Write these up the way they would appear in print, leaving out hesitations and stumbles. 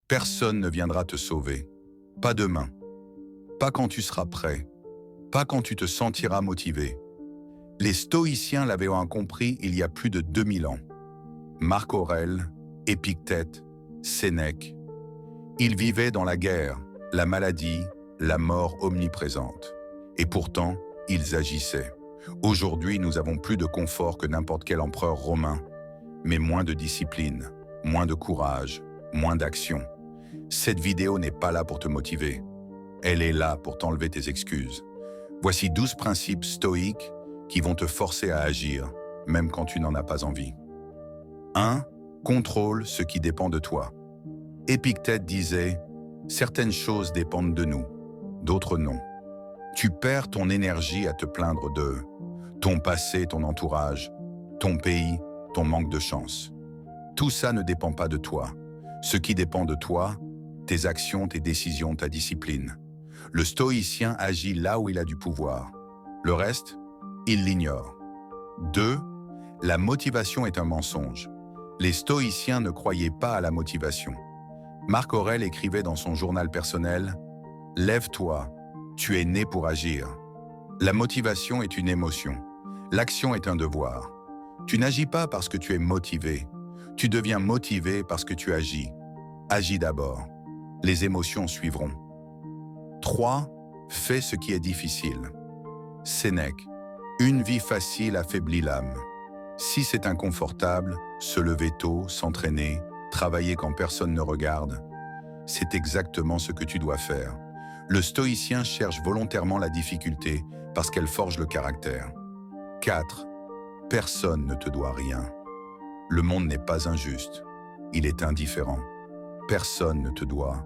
Personne ne viendra te sauver. Pas demain. Pas quand tu seras prêt. Pas quand tu te sentiras motivé. Les stoïciens l'avaient compris il y a plus de 2000 ans. Marc Aurèle, Épictète, Sénèque. Ils vivaient dans la guerre, la maladie, la mort omniprésente. Et pourtant, ils agissaient. Aujourd'hui, nous avons plus de confort que n'importe quel empereur romain, mais moins de discipline, moins de courage, moins d'action. Cette vidéo n'est pas là pour te motiver. Elle est là pour t'enlever tes excuses. Voici 12 principes stoïques qui vont te forcer à agir, même quand tu n'en as pas envie. 1. Contrôle ce qui dépend de toi. Épictète disait « Certaines choses dépendent de nous, d'autres non ». Tu perds ton énergie à te plaindre d'eux, ton passé, ton entourage, ton pays, ton manque de chance. Tout ça ne dépend pas de toi. Ce qui dépend de toi, tes actions, tes décisions, ta discipline. Le stoïcien agit là où il a du pouvoir. Le reste, il l'ignore. 2. La motivation est un mensonge. Les stoïciens ne croyaient pas à la motivation. Marc Aurèle écrivait dans son journal personnel « Lève-toi, tu es né pour agir ». La motivation est une émotion. L'action est un devoir. Tu n'agis pas parce que tu es motivé. Tu deviens motivé parce que tu agis. Agis d'abord. Les émotions suivront. 3. Fais ce qui est difficile. Sénèque. Une vie facile affaiblit l'âme. Si c'est inconfortable, se lever tôt, s'entraîner, travailler quand personne ne regarde, c'est exactement ce que tu dois faire. Le stoïcien cherche volontairement la difficulté parce qu'elle forge le caractère. 4. Personne ne te doit rien. Le monde n'est pas injuste, il est indifférent. Personne ne te doit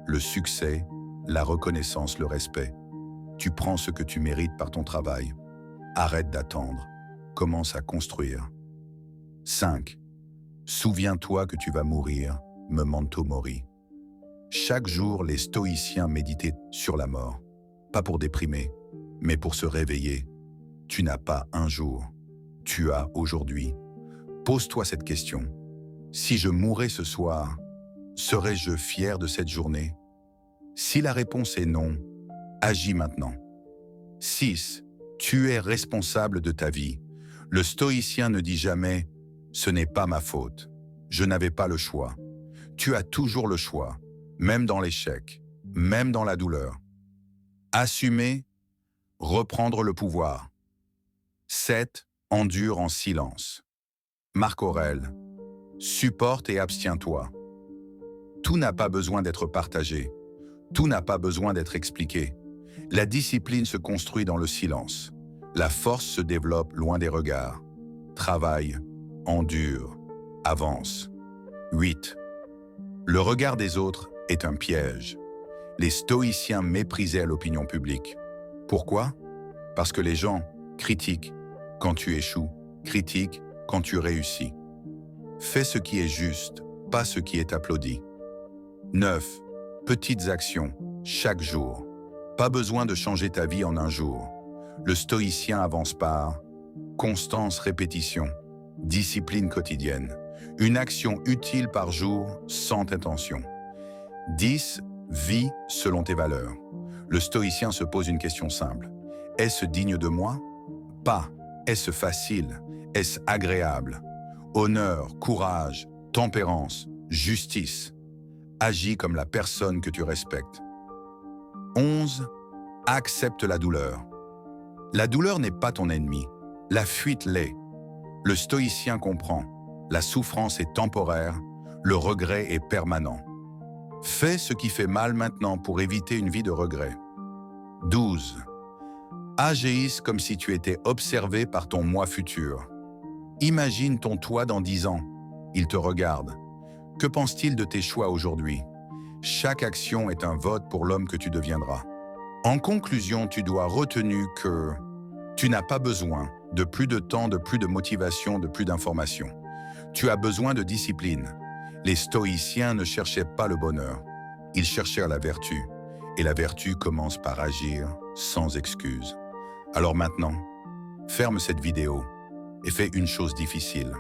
le succès, la reconnaissance, le respect. Tu prends ce que tu mérites par ton travail. Arrête d'attendre, commence à construire. 5. Souviens-toi que tu vas mourir, memento mori. Chaque jour, les stoïciens méditaient sur la mort. Pas pour déprimer, mais pour se réveiller. Tu n'as pas un jour, tu as aujourd'hui. Pose-toi cette question. Si je mourais ce soir, serais-je fier de cette journée? Si la réponse est non, agis maintenant. 6. Tu es responsable de ta vie. Le stoïcien ne dit jamais « ce n'est pas ma faute, je n'avais pas le choix ». Tu as toujours le choix, même dans l'échec, même dans la douleur. Assumer, reprendre le pouvoir. 7. Endure en silence. Marc Aurèle. Supporte et abstiens-toi. Tout n'a pas besoin d'être partagé. Tout n'a pas besoin d'être expliqué. La discipline se construit dans le silence. La force se développe loin des regards. Travaille, endure, avance. 8. Le regard des autres est un piège. Les stoïciens méprisaient l'opinion publique. Pourquoi? Parce que les gens critiquent quand tu échoues, critiquent quand tu réussis. Fais ce qui est juste, pas ce qui est applaudi. 9. Petites actions, chaque jour. Pas besoin de changer ta vie en un jour. Le stoïcien avance par constance, répétition, discipline quotidienne. Une action utile par jour, sans intention. 10. Vis selon tes valeurs. Le stoïcien se pose une question simple. Est-ce digne de moi? Pas. Est-ce facile? Est-ce agréable? Honneur, courage, tempérance, justice. Agis comme la personne que tu respectes. 11. Accepte la douleur. La douleur n'est pas ton ennemi. La fuite l'est. Le stoïcien comprend. La souffrance est temporaire, le regret est permanent. Fais ce qui fait mal maintenant pour éviter une vie de regret. 12. Agisse comme si tu étais observé par ton moi futur. Imagine ton toi dans 10 ans. Il te regarde. Que pense-t-il de tes choix aujourd'hui? Chaque action est un vote pour l'homme que tu deviendras. En conclusion, tu dois retenir que tu n'as pas besoin de plus de temps, de plus de motivation, de plus d'informations. Tu as besoin de discipline. Les stoïciens ne cherchaient pas le bonheur. Ils cherchèrent la vertu. Et la vertu commence par agir sans excuse. Alors maintenant, ferme cette vidéo et fais une chose difficile.